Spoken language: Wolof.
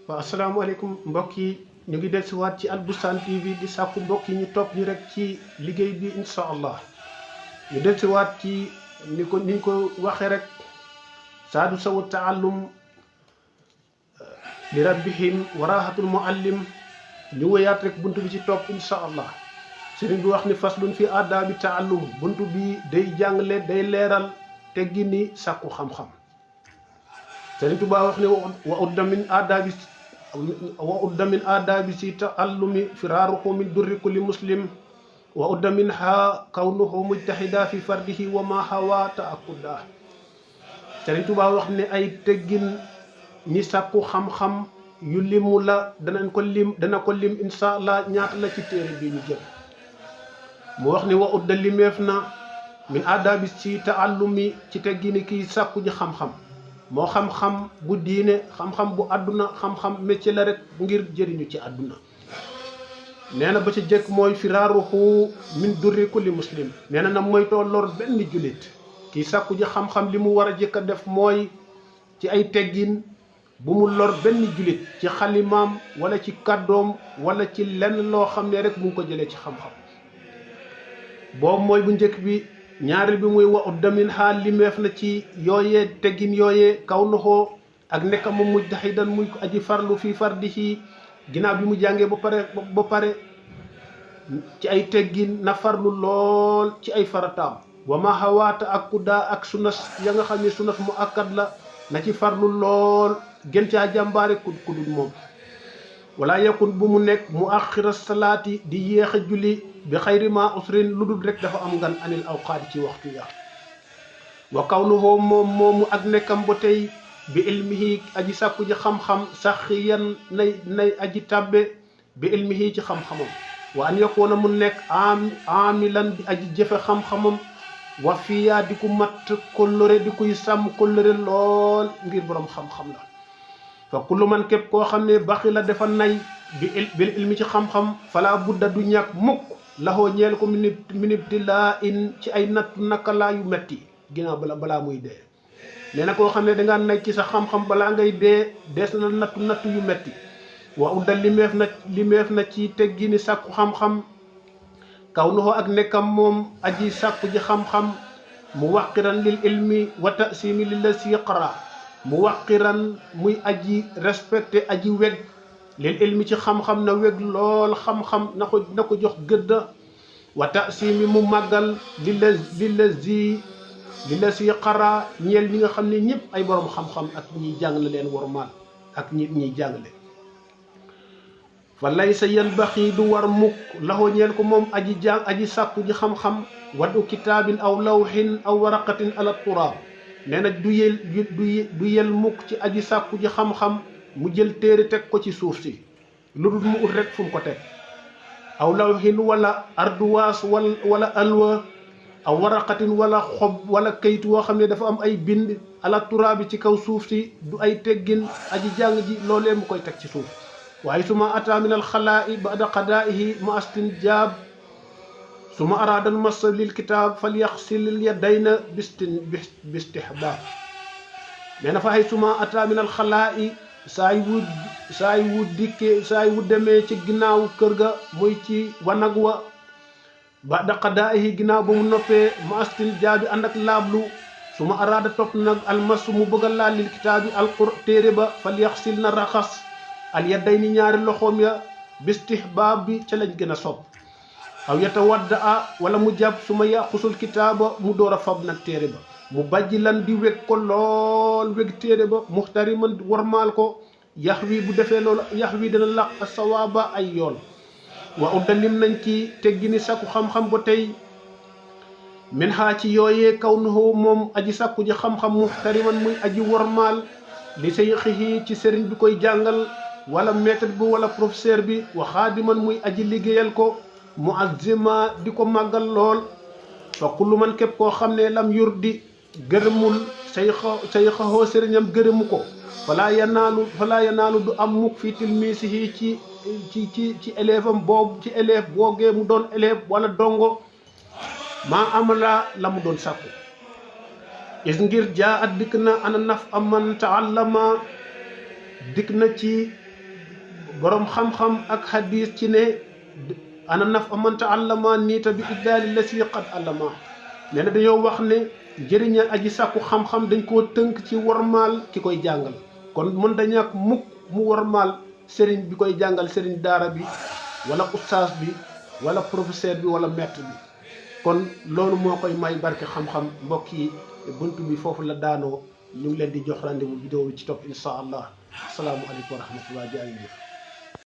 waaw asalaamaaleykum mbokk yi ñu ngi dellusiwaat ci Albustaan TV di sàkku mbokk yi ñu topp ñu rek ci liggéey bi incha allah ñu dellusiwaat ci ni ko waxee rek saadu sawu taallum li rabbihim waraahatul muallim ñu wéyaat rek buntu bi ci topp incha allah sëriñ bi wax ni faslun fi aadaabi taallum buntu bi day jàngale day leeral teggini sàkku xam-xam. Sëriñ Tuubaa wax ne wa udda min aadaabi si taallumi firaaruhu min durri kulli muslim wa udda min ha kawnuhu mujtahida fi fardihi wa ma hawa taakkuda. Sëriñ Tuubaa wax ne ay teggin ñi sàkku xam-xam yu limu la dana ko lim insha allah ñaata la ci téere bi ñu jël. mu wax ne wa udda limeef na min aadaabi si taallumi ci teggini kii sàkku ji xam-xam moo xam-xam bu diine xam-xam bu àdduna xam-xam métier la rek ngir jëriñu ci àdduna. nee na ba ci jëkk mooy firaaruhu min durri kulli muslim nee na moytoo lor benn jullit kii sàkku ji xam-xam li mu war a jëkk a def mooy ci ay teggin bu mu lor benn jullit ci xalimaam wala ci kàddoom wala ci lenn loo xam ne rek mu ngi ko jëlee ci xam-xam boobu mooy bu njëkk bi. ñaareel bi muy wa udda min ha limeef na ci yooyee teggin yooyee kaw noxoo ak nekka mu mujtahidan muy ko aji farlu fii fardihi ginnaaw bi mu jàngee ba pare ci ay teggin na farlu lool ci ay farataam wa ma hawaata ak kuddaa ak sunas ya nga xam ne sunas mu akkat la na ci farlu lool gën caa jàmbaare kudul moom wala yakun bu mu nekk mu axira salaati di yéex a julli bi xayri ma usrin lu dul rek dafa am ngan anil awqaati ci waxtu ya wa kawnuhu moom moomu ak nekkam ba tey bi ilmihi aji sàkku ji xam-xam sax yan nay aji tàbbe bi ilmihi ci xam-xamam wa an yakoona mu nekk amilan di aji jëfe xam-xamam wa fiyaa di ku mat kóllëre di kuy sàmm kóllëre lool ngir borom xam-xam la fa kullu man képp koo xam ne baxi la dafa nay bil ilmi ci xam-xam fala budda du ñàkk mukk laxoo ñeel ko minibtilaa in ci ay nattu nakalaa yu metti ginnaaw balaa muy dee. nee na koo xam ne dangaa nay ci sa xam-xam balaa ngay dee dees na nattu yu metti wa udda limeef na ci teggini sàkku xam-xam kaw noxoo ak nekkam moom aji sàkku ji xam-xam mu waqiran lil ilmi wa tasimi lilla si qara mu waqiran muy aji respecté aji weg lil ilmi ci xam-xam na weg lool xam-xam na ko jox gëdd wa tasimi mu màggal lilla si xara ñeel ñi nga xam ne ñëpp ay borom xam-xam ak ñiy jàngale leen wormaal ak ñiy jàngale fa lay sa yan baxi du war mukk laxoo ñeel ko moom aji sàkku ji xam-xam wadu kitaabin aw lawhin aw waraqatin ala turaab nee na du yel mukk ci aji sàkku ji xam-xam mu jël téere teg ko ci suuf si lu dul mu ut rek fu mu ko teg aw lawhin wala arduwaas wala alwa aw waraqatin wala xob wala kayit woo xam ne dafa am ay bind ala turaabi ci kaw suuf si du ay teggin aji jàng ji loolee mu koy teg ci suuf waaye suma ata min al xalaa'i ba'da qadaa'ihi ma astin jaab suma araada massa lil kitaab fal yaxsil yadayna bistihbaab nee na fa hay suma ata min al xalaa'i saa yu demee ci ginnaaw kër ga muy ci wanag wa ba'da qadaa'ihi ginnaaw ba mu noppee ma astin jaabi ànd ak laablu suma araada topp nag almas mu bëgg a laal lil kitaabi téere ba fal yaxsil na raxas al yadayni ñaari loxoom ya bistihbaab bi ca lañ gën a sopp aw yatawadda a wala mu jàpp su ma yaxusul kitaaba mu door a fab nag téere ba mu bàjji lan di weg ko lool weg téere ba muxtariman warmaal ko yax wi bu defee loolu yax wi dana laq sawaaba ay yoon wa udda lim nañ ci teggini sàkku xam-xam ba tey min xaa ci yooyee kaw nuhu moom aji sàkku ji xam-xam muxtariman muy aji warmaal li say xixi ci sëriñ bi koy jàngal wala maître bi wala professeur bi wa xaadiman muy aji liggéeyal ko muazzima di ko màggal lool fa kullu man képp koo xam ne lam yurdi gërëmul say xaxoo sëriñam gërëmu ko falaa yanaalu du am mukk fi tilmiisihi ci élève am boobu ci élève boogee mu doon élève wala dongo maa amala la mu doon sàkku is ngir jaa at dikk na ana naf aman taallama dikk na ci borom xam-xam ak hadis ci ne ana naf man taallama niita bi iddaali lasi qad allama nee na dañoo wax ne njëriñal aji sàkku xam-xam dañ koo tënk ci warmaal ki koy jàngal kon mën da ñàkk mukk mu warmaal sëriñ bi koy jàngal sëriñ daara bi wala ustaas bi wala professeur bi wala maître bi kon loolu moo koy may barke xam-xam mbokk yi bunt bi foofu la daanoo ñu ngi leen di jox rendez-vous vidéo bi ci topp insha allah asalaamualeykum wa rahmatullah jaa ngi jëf